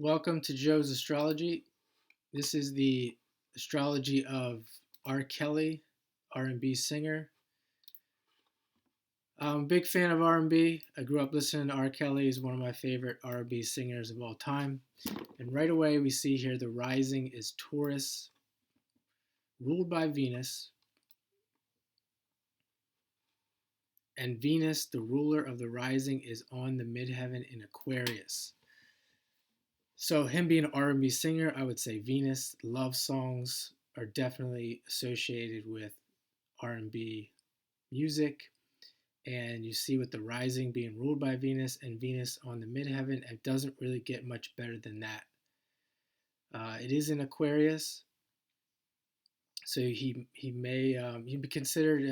Welcome to Joe's Astrology. This is the astrology of R. Kelly, R&B singer. I'm a big fan of R&B. I grew up listening to R. Kelly. He's one of my favorite R&B singers of all time. And right away we see here the rising is Taurus, ruled by Venus. And Venus, the ruler of the rising, is on the midheaven in Aquarius. So him being an R&B singer, I would say Venus. Love songs are definitely associated with R&B music. And you see with the rising being ruled by Venus and Venus on the midheaven, it doesn't really get much better than that. It is in Aquarius, so he may he be considered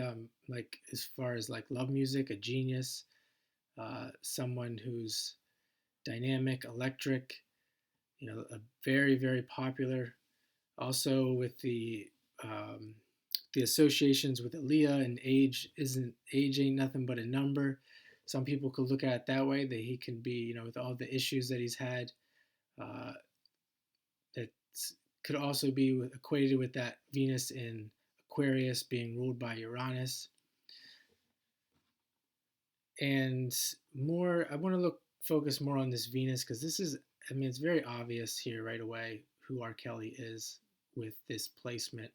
like as far as like love music, a genius, someone who's dynamic, electric, a very popular. Also with the associations with Aaliyah and age ain't nothing but a number. Some people could look at it that way, that he can be, with all the issues that he's had, uh, that could also be equated with that Venus in Aquarius being ruled by Uranus. And more, I want to focus more on this Venus because this is, it's very obvious here right away who R. Kelly is with this placement.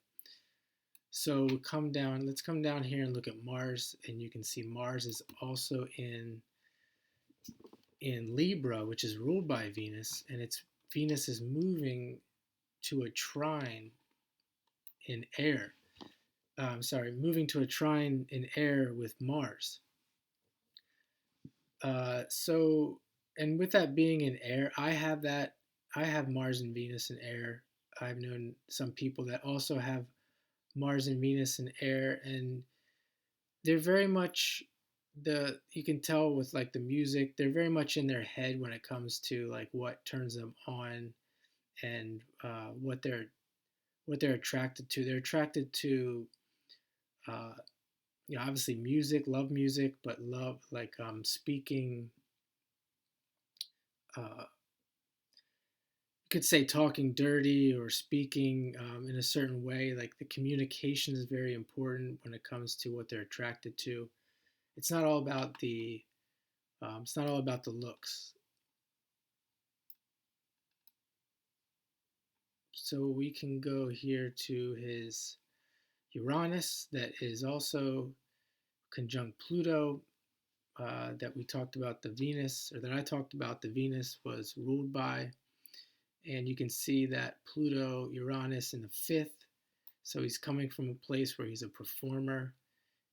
So let's come down here and look at Mars, and you can see Mars is also in Libra, which is ruled by Venus, and Venus is moving to a trine in air. Moving to a trine in air with Mars. And with that being in air, I have Mars and Venus in air. I've known some people that also have Mars and Venus in air, and they're very much you can tell with like the music, they're very much in their head when it comes to like what turns them on and what they're attracted to. They're attracted to uh, obviously music, love music, but love like speaking. Could say talking dirty or speaking in a certain way. Like the communication is very important when it comes to what they're attracted to. It's not all about the looks. So we can go here to his Uranus that is also conjunct Pluto. That we talked about the Venus, or that I talked about the Venus was ruled by. And you can see that Pluto, Uranus in the fifth. So he's coming from a place where he's a performer.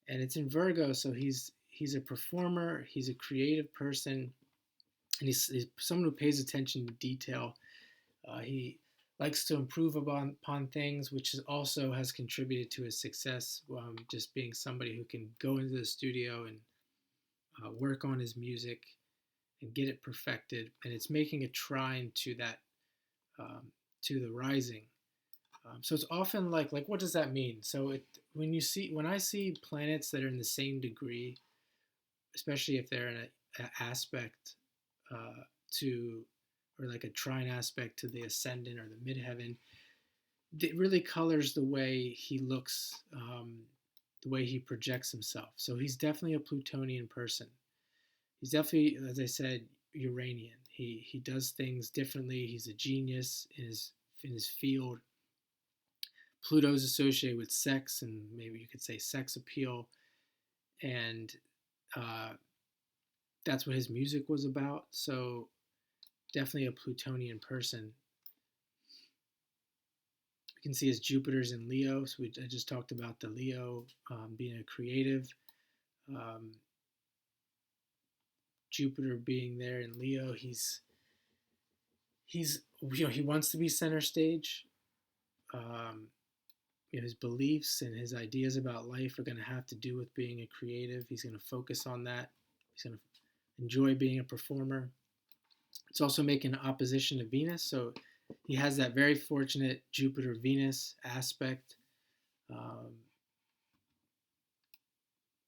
And it's in Virgo, so he's a performer, he's a creative person, and he's someone who pays attention to detail. He likes to improve upon things, which also has contributed to his success, just being somebody who can go into the studio and work on his music and get it perfected. And it's making a trine to that, to the rising. So it's often like what does that mean? So when I see planets that are in the same degree, especially if they're in an aspect to, or like a trine aspect to the ascendant or the midheaven, it really colors the way he looks, the way he projects himself. So he's definitely a Plutonian person. He's definitely, as I said, Uranian. He does things differently. He's a genius in his field. Pluto's associated with sex, and maybe you could say sex appeal, and that's what his music was about. So definitely a Plutonian person. We can see his Jupiter's in Leo. So I just talked about the Leo being a creative. Jupiter being there in Leo, he's he wants to be center stage. His beliefs and his ideas about life are going to have to do with being a creative. He's going to focus on that. He's going to enjoy being a performer. It's also making an opposition to Venus, so he has that very fortunate Jupiter-Venus aspect. And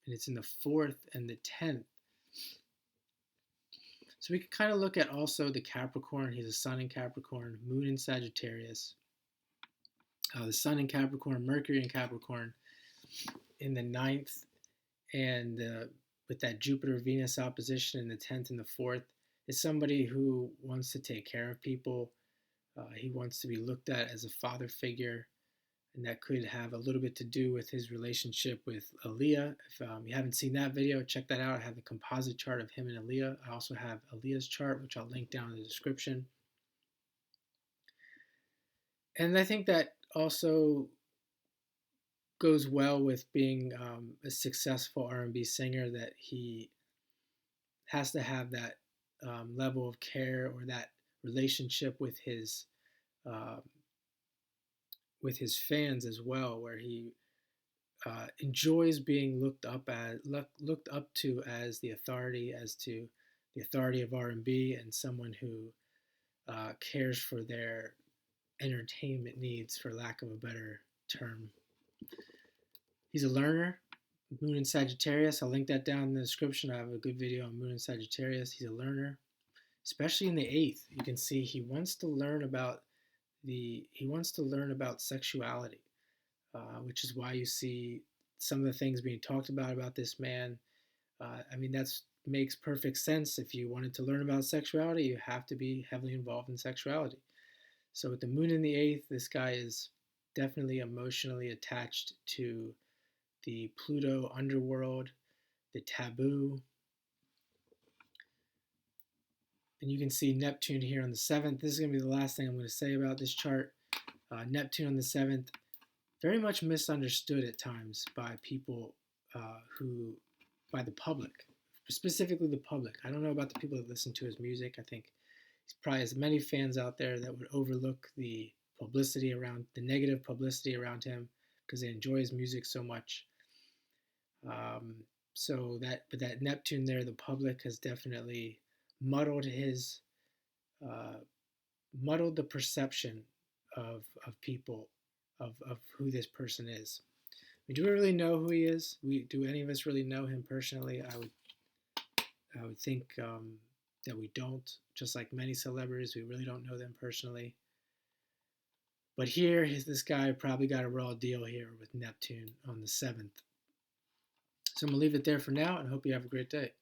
it's in the 4th and the 10th. So we can kind of look at also the Capricorn. He's a sun in Capricorn, moon in Sagittarius, the sun in Capricorn, Mercury in Capricorn in the ninth, and with that Jupiter Venus opposition in the 10th and the 4th, is somebody who wants to take care of people. He wants to be looked at as a father figure, and that could have a little bit to do with his relationship with Aaliyah. If you haven't seen that video, check that out. I have the composite chart of him and Aaliyah. I also have Aaliyah's chart, which I'll link down in the description. And I think that also goes well with being a successful R&B singer, that he has to have that level of care or that relationship uh, with his fans as well, where he enjoys being looked up to as the authority, as to the authority of R&B, and someone who cares for their entertainment needs, for lack of a better term. He's a learner. Moon in Sagittarius. I'll link that down in the description. I have a good video on Moon in Sagittarius. He's a learner, especially in the eighth. You can see he wants to learn about sexuality, which is why you see some of the things being talked about this man. I mean, that makes perfect sense. If you wanted to learn about sexuality, you have to be heavily involved in sexuality. So with the moon in the eighth, this guy is definitely emotionally attached to the Pluto underworld, the taboo. And you can see Neptune here on the 7th. This is going to be the last thing I'm going to say about this chart. Neptune on the 7th, very much misunderstood at times by people by the public, specifically the public. I don't know about the people that listen to his music. I think he's probably has many fans out there that would overlook the negative publicity around him because they enjoy his music so much. But that Neptune there, the public has definitely muddled the perception of people of who this person is. Do we really know who he is? Do any of us really know him personally? I would think that we don't. Just like many celebrities, we really don't know them personally. But here, this guy probably got a raw deal here with Neptune on the 7th. So I'm going to leave it there for now, and I hope you have a great day.